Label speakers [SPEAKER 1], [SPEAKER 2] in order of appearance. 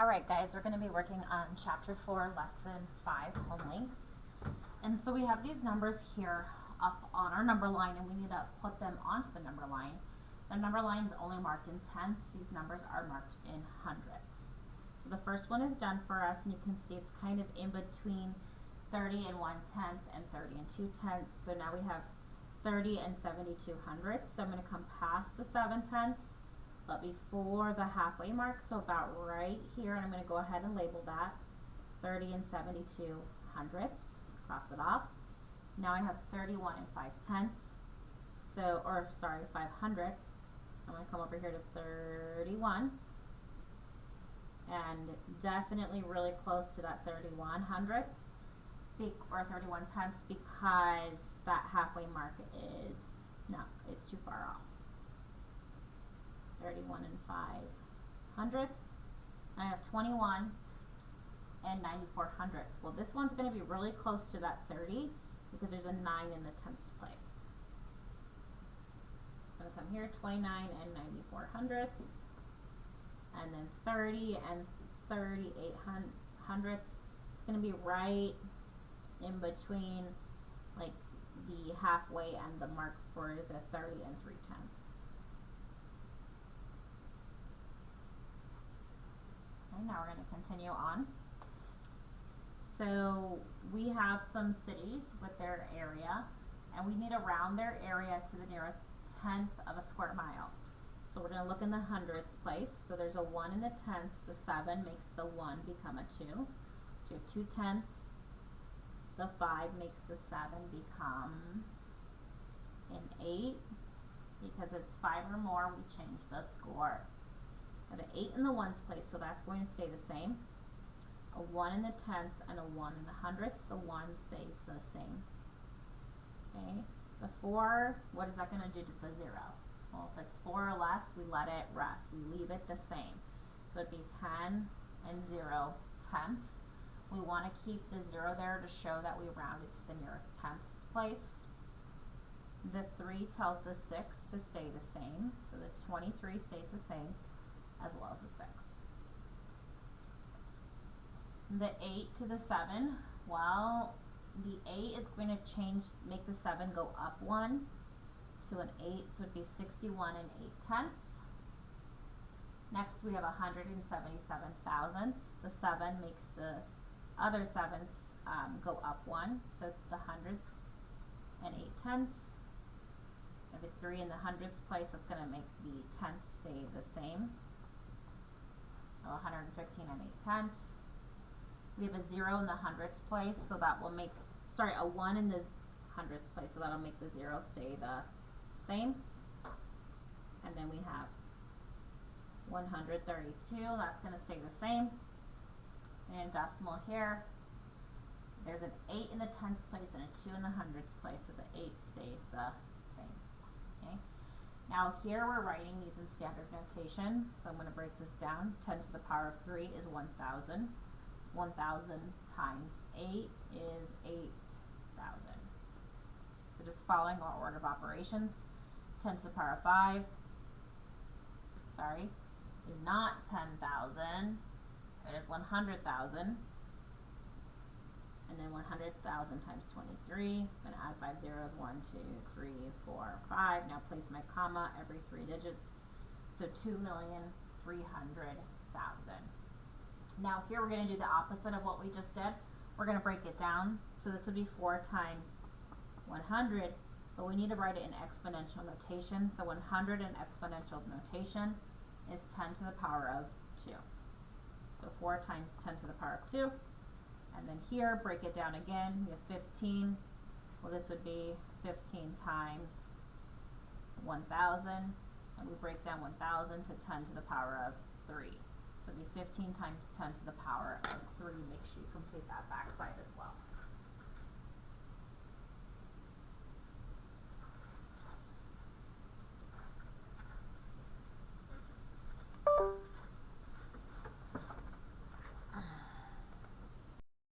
[SPEAKER 1] Alright guys, we're going to be working on chapter 4, lesson 5, Homelinks. And so we have these numbers here up on our number line and we need to put them onto the number line. The number line is only marked in tenths. These numbers are marked in hundredths. So the first one is done for us and you can see it's kind of in between 30 and 1/10 and 30 and 2/10. So now we have 30 and 72 hundredths. So I'm going to come past the 7/10, but before the halfway mark, so about right here, and I'm going to go ahead and label that 30 and 72 hundredths, cross it off. Now I have 31 and 5/10, so, or sorry, 5 hundredths, so I'm going to come over here to 31, and definitely really close to that 31 hundredths, or 31 tenths, because that halfway mark is too far off. 31 and 5 hundredths. I have 21 and 94 hundredths. Well, this one's going to be really close to that 30 because there's a 9 in the tenths place. I'm going to come here, 29 and 94 hundredths, and then 30 and 38 hundredths. It's going to be right in between like the halfway and the mark for the 30 and 3/10. Okay, now we're going to continue on. So we have some cities with their area, and we need to round their area to the nearest tenth of a square mile. So we're going to look in the hundredths place. So there's a 1 in the tenths. The 7 makes the 1 become a 2. So you have 2/10. The 5 makes the 7 become an 8. Because it's 5 or more, we change the score. I have an 8 in the ones place, so that's going to stay the same. A 1 in the tenths and a 1 in the hundredths. The 1 stays the same. Okay. The 4, what is that going to do to the 0? Well, if it's 4 or less, we let it rest. We leave it the same. So it'd be 10 and 0 tenths. We want to keep the 0 there to show that we rounded to the nearest tenths place. The 3 tells the 6 to stay the same. So the 23 stays the same, as well as the 6. The 8 to the 7, well, the 8 is going to make the 7 go up 1 to an 8, so it would be 61 and 8/10. Next we have 177 thousandths. The 7 makes the other 7s go up 1, so it's the 100th and 8/10. We have a 3 in the hundredths place, that's going to make the tenths stay the same. So 115 and 8/10. We have a 0 in the hundredths place, so that will make, sorry, a 1 in the hundredths place, so that'll make the 0 stay the same. And then we have 132, that's going to stay the same. And decimal here, there's an 8 in the tenths place and a 2 in the hundredths place, so the 8 stays the same. Okay. Now here we're writing these in standard notation, so I'm going to break this down. 10 to the power of 3 is 1,000. 1,000 times 8 is 8,000. So just following our order of operations, 10 to the power of 5, sorry, is not 10,000, it is 100,000. And then 100,000 times 23, I'm going to add 5 zeros, 1, 2, 3, 4, 5. Now place my comma every 3 digits, so 2,300,000. Now here we're going to do the opposite of what we just did. We're going to break it down, so this would be 4 times 100, but we need to write it in exponential notation. So 100 in exponential notation is 10 to the power of 2. So 4 times 10 to the power of 2. And then here, break it down again. We have 15. Well, this would be 15 times 1,000. And we break down 1,000 to 10 to the power of 3. So it'd be 15 times 10 to the power of 3. Make sure you complete that back side as well.